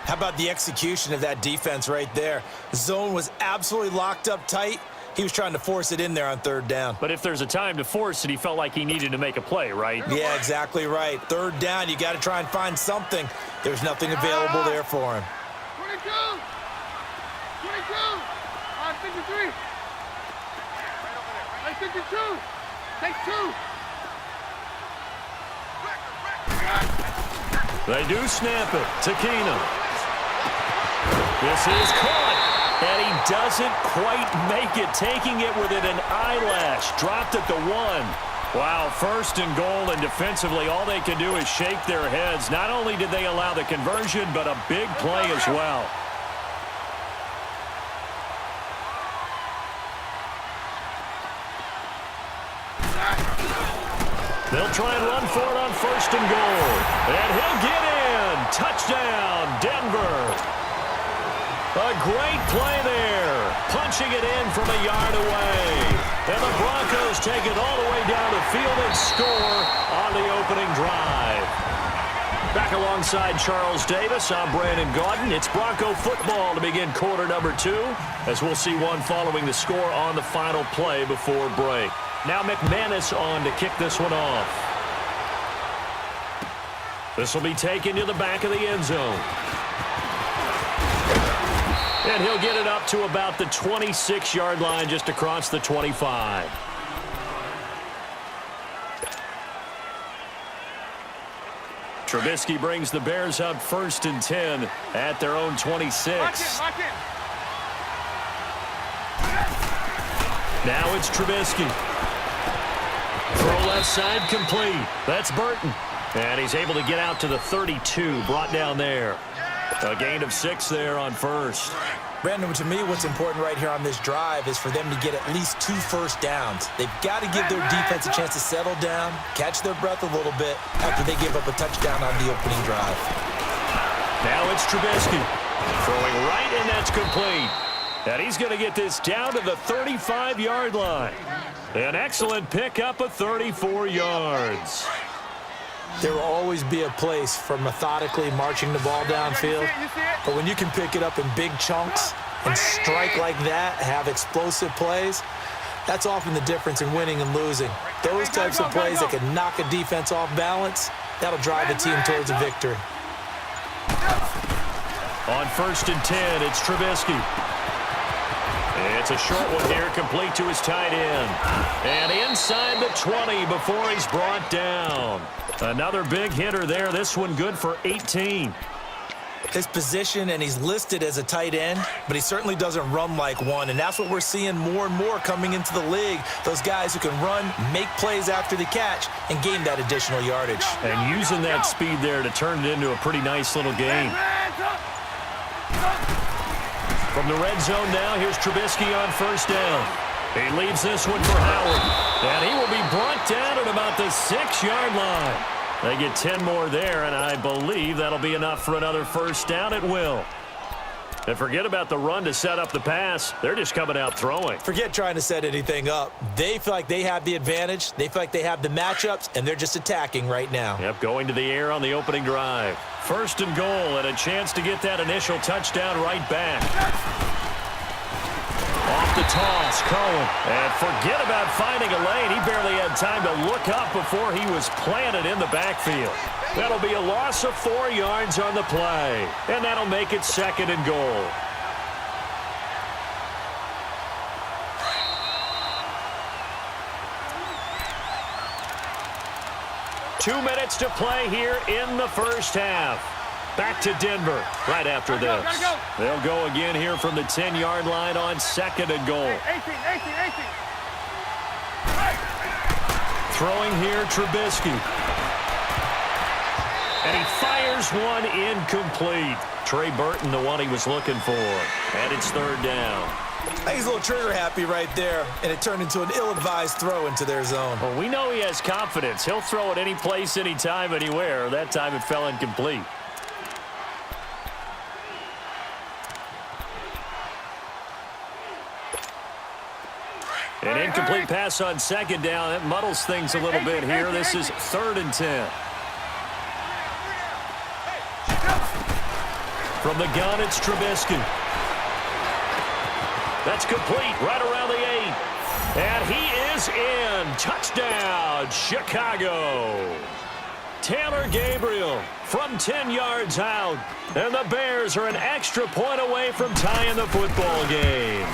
How about the execution of that defense right there? The zone was absolutely locked up tight. He was trying to force it in there on third down. But if there's a time to force it, he felt like he needed to make a play, right? Yeah, exactly right. Third down, you got to try and find something. There's nothing available there for him. 22, 53, 52, take 2. They do snap it to Keenum. This is caught, and he doesn't quite make it, taking it within an eyelash. Dropped at the 1. Wow, first and goal, and defensively, all they can do is shake their heads. Not only did they allow the conversion, but a big play as well. They'll try and run for it on first and goal. And he'll get in. Touchdown, Denver. A great play there. Punching it in from a yard away. And the Broncos take it all the way down the field and score on the opening drive. Back alongside Charles Davis, I'm Brandon Gaudin. It's Bronco football to begin quarter number 2, as we'll see one following the score on the final play before break. Now McManus on to kick this one off. This will be taken to the back of the end zone. And he'll get it up to about the 26-yard line, just across the 25. Trubisky brings the Bears up first and 10 at their own 26. Lock in. Now it's Trubisky. Throw left side complete. That's Burton. And he's able to get out to the 32, brought down there. A gain of 6 there on first. Brandon, to me, what's important right here on this drive is for them to get at least 2 first downs. They've got to give their defense a chance to settle down, catch their breath a little bit after they give up a touchdown on the opening drive. Now it's Trubisky. Throwing right, and that's complete. And he's going to get this down to the 35-yard line. An excellent pickup of 34 yards. There will always be a place for methodically marching the ball downfield. But when you can pick it up in big chunks and strike like that, have explosive plays, that's often the difference in winning and losing. Those types of plays that can knock a defense off balance, that'll drive a team towards a victory. On first and 10, it's Trubisky. It's a short one here, complete to his tight end. And inside the 20 before he's brought down. Another big hitter there. This one good for 18. His position, and he's listed as a tight end, but he certainly doesn't run like one, and that's what we're seeing more and more coming into the league. Those guys who can run, make plays after the catch, and gain that additional yardage. And using that speed there to turn it into a pretty nice little game. From the red zone now, here's Trubisky on first down. He leaves this one for Howard. And he will be brought down at about the 6-yard line. They get 10 more there, and I believe that'll be enough for another first down. It will. And forget about the run to set up the pass. They're just coming out throwing. Forget trying to set anything up. They feel like they have the advantage. They feel like they have the matchups, and they're just attacking right now. Yep, going to the air on the opening drive. First and goal, and a chance to get that initial touchdown right back. Off the toss, Cohen. And forget about finding a lane. He barely had time to look up before he was planted in the backfield. That'll be a loss of 4 yards on the play. And that'll make it second and goal. Two minutes to play here in the first half. Back to Denver right after this. They'll go again here from the 10-yard line on second and goal. 18. Throwing here, Trubisky. And he fires one incomplete. Trey Burton, the one he was looking for. And it's third down. I think he's a little trigger happy right there, and it turned into an ill-advised throw into their zone. Well, we know he has confidence. He'll throw it any place, anytime, anywhere. That time it fell incomplete. An incomplete pass on second down. That muddles things a little bit here. This is third and 10. From the gun, it's Trubisky. That's complete right around the 8. And he is in. Touchdown, Chicago. Taylor Gabriel from 10 yards out. And the Bears are an extra point away from tying the football game.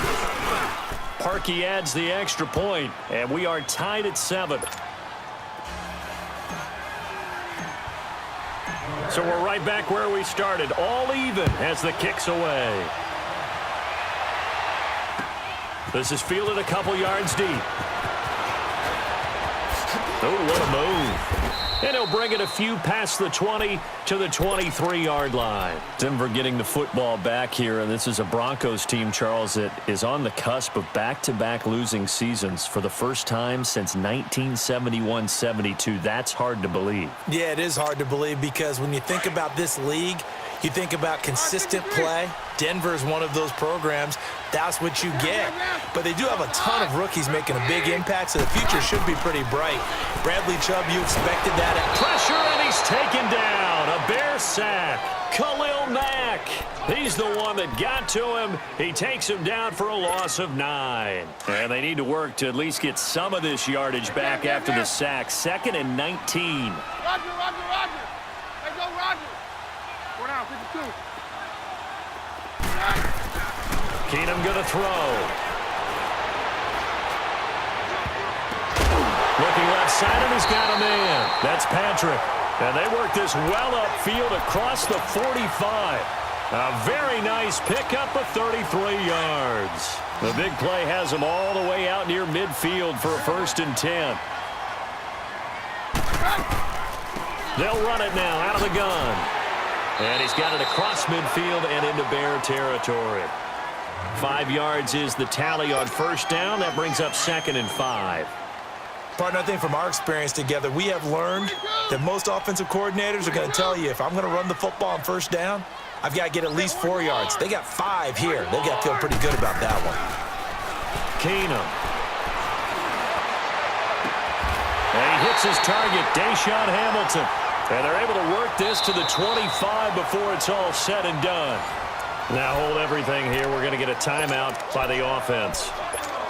Parkey adds the extra point, and we are tied at 7. So we're right back where we started, all even as the kick's away. This is fielded a couple yards deep. Oh, what a move. And he'll bring it a few past the 20 to the 23-yard line. Denver getting the football back here, and this is a Broncos team, Charles, that is on the cusp of back-to-back losing seasons for the first time since 1971-72. That's hard to believe. Yeah, it is hard to believe because when you think about this league, you think about consistent play. Denver is one of those programs. That's what you get. But they do have a ton of rookies making a big impact, so the future should be pretty bright. Bradley Chubb, you expected that. Pressure, and he's taken down. A Bear sack. Khalil Mack. He's the one that got to him. He takes him down for a loss of 9. And they need to work to at least get some of this yardage back after the sack. 2nd and 19. Roger. Let's go, Roger. 4 down, 52. Keenum going to throw. Looking left side, and he's got a man. That's Patrick. And they work this well upfield across the 45. A very nice pickup of 33 yards. The big play has him all the way out near midfield for a 1st and 10. They'll run it now out of the gun. And he's got it across midfield and into Bear territory. 5 yards is the tally on 1st down. That brings up 2nd and 5. Partner, I think from our experience together, we have learned that most offensive coordinators are going to tell you, if I'm going to run the football on 1st down, I've got to get at least 4 yards. They got 5 here. They've got to feel pretty good about that one. Keenum. And he hits his target, Deshaun Hamilton. And they're able to work this to the 25 before it's all said and done. Now hold everything here. We're going to get a timeout by the offense,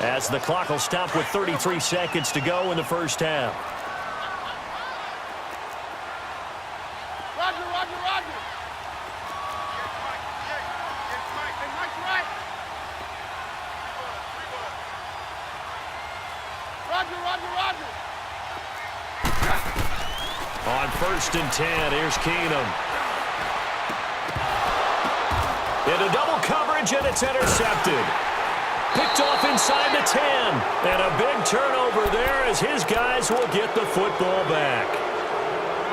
as the clock will stop with 33 seconds to go in the 1st half. Roger. Hey, Mike's right. Roger. On 1st and 10, here's Keenum. Into double coverage, and it's intercepted. Picked off inside the 10. And a big turnover there as his guys will get the football back.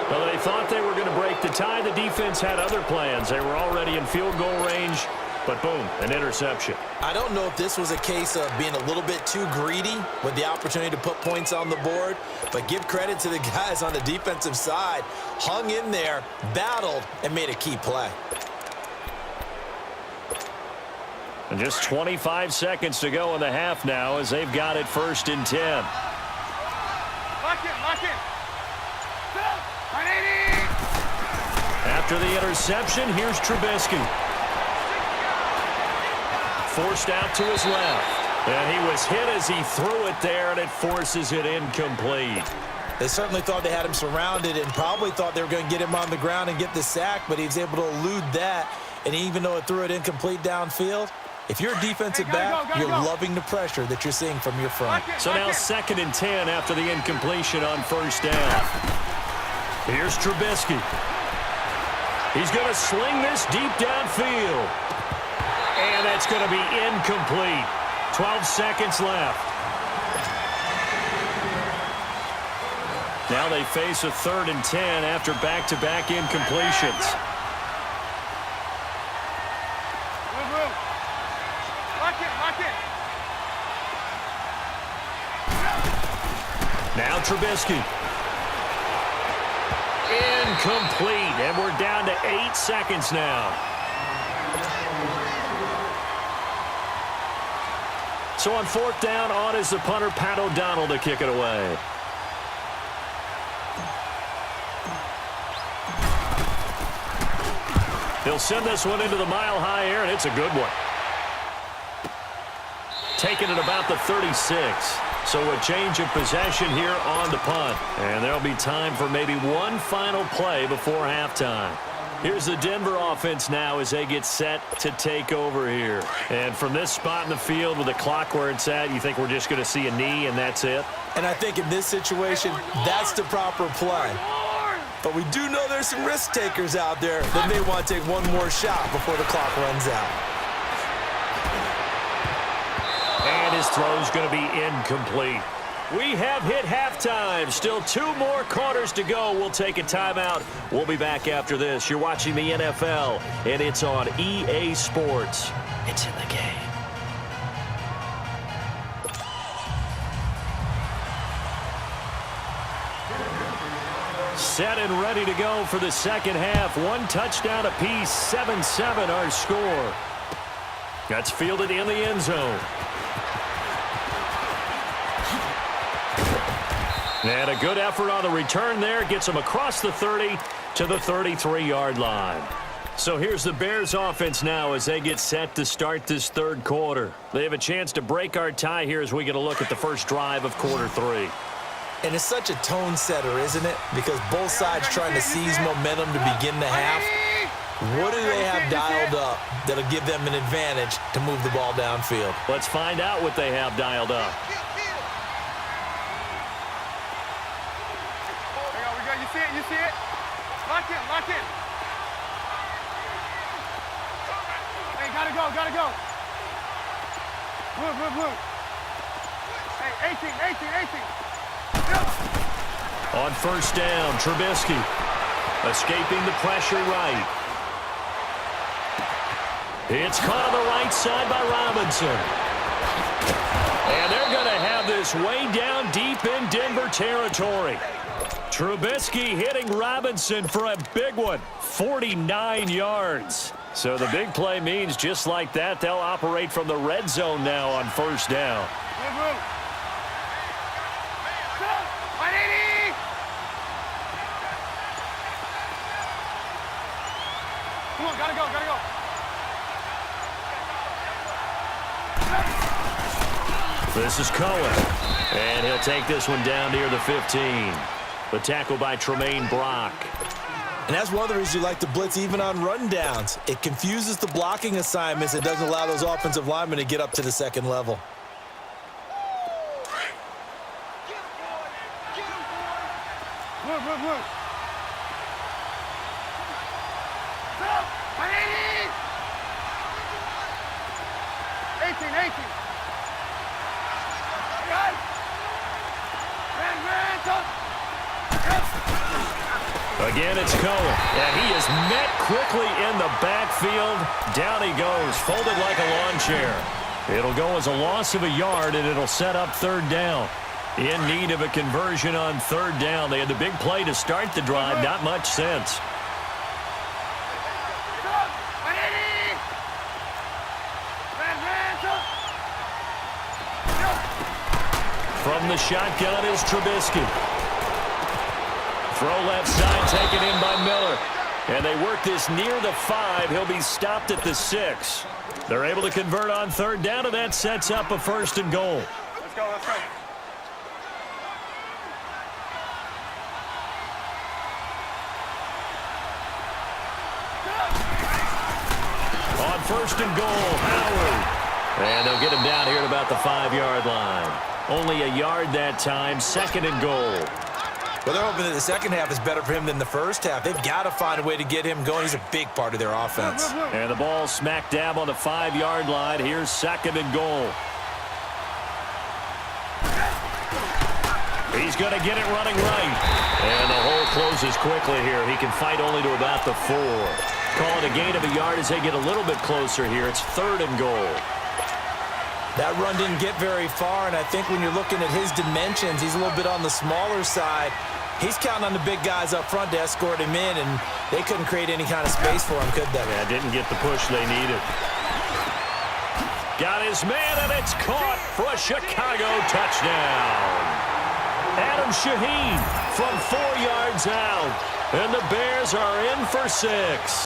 Well, they thought they were going to break the tie. The defense had other plans. They were already in field goal range. But boom, an interception. I don't know if this was a case of being a little bit too greedy with the opportunity to put points on the board, but give credit to the guys on the defensive side. Hung in there, battled, and made a key play. And just 25 seconds to go in the half now as they've got it 1st and 10. Lock it. 180. After the interception, here's Trubisky. Forced out to his left. And he was hit as he threw it there, and it forces it incomplete. They certainly thought they had him surrounded and probably thought they were going to get him on the ground and get the sack, but he was able to elude that. And even though it threw it incomplete downfield, if you're a defensive back, you're loving the pressure that you're seeing from your front. So now 2nd and 10 after the incompletion on 1st down. Here's Trubisky. He's going to sling this deep downfield. And that's going to be incomplete. 12 seconds left. Now they face a 3rd and 10 after back-to-back incompletions. Lock it. Now Trubisky. Incomplete. And we're down to 8 seconds now. So on 4th down, on is the punter, Pat O'Donnell, to kick it away. He'll send this one into the mile-high air, and it's a good one. Taking it about the 36. So a change of possession here on the punt. And there'll be time for maybe one final play before halftime. Here's the Denver offense now as they get set to take over here. And from this spot in the field with the clock where it's at, you think we're just going to see a knee and that's it? And I think in this situation, that's the proper play. But we do know there's some risk takers out there that may want to take one more shot before the clock runs out. And his throw's going to be incomplete. We have hit halftime. Still 2 more quarters to go. We'll take a timeout. We'll be back after this. You're watching the NFL, and it's on EA Sports. It's in the game. Set and ready to go for the second half. 1 touchdown apiece, 7-7 our score. That's fielded in the end zone. And a good effort on the return there. Gets them across the 30 to the 33-yard line. So here's the Bears offense now as they get set to start this third quarter. They have a chance to break our tie here as we get a look at the first drive of quarter 3. And it's such a tone setter, isn't it? Because both sides trying to seize momentum to begin the half. What do they have dialed up that'll give them an advantage to move the ball downfield? Let's find out what they have dialed up. You see it? Lock in, lock in. Hey, gotta go. Blue. Hey, 18. On first down, Trubisky escaping the pressure right. It's caught on the right side by Robinson. And they're going to have this way down deep in Denver territory. Trubisky hitting Robinson for a big one, 49 yards. So the big play means just like that, they'll operate from the red zone now on first down. Come on, gotta go. This is Cohen, and he'll take this one down near the 15. The tackle by Tremaine Brock. And that's one of the reasons you like to blitz even on rundowns. It confuses the blocking assignments. It doesn't allow those offensive linemen to get up to the second level. Blue. 18. Again, it's Cohen, and he is met quickly in the backfield. Down he goes, folded like a lawn chair. It'll go as a loss of a yard, and it'll set up third down. In need of a conversion on third down. They had the big play to start the drive, not much sense. From the shotgun is Trubisky. Throw left side, taken in by Miller. And they work this near the 5. He'll be stopped at the 6. They're able to convert on third down, and that sets up a first and goal. Let's go. On first and goal, Howard. And they'll get him down here at about the 5-yard line. Only a yard that time, second and goal. Well, they're hoping that the second half is better for him than the first half. They've got to find a way to get him going. He's a big part of their offense. And the ball smack dab on the 5-yard line. Here's second and goal. He's going to get it running right. And the hole closes quickly here. He can fight only to about the 4. Call it a gain of a yard as they get a little bit closer here. It's third and goal. That run didn't get very far, and I think when you're looking at his dimensions, he's a little bit on the smaller side. He's counting on the big guys up front to escort him in, and they couldn't create any kind of space for him, could they? Yeah, didn't get the push they needed. Got his man, and it's caught for a Chicago touchdown. Adam Shaheen from 4 yards out, and the Bears are in for 6.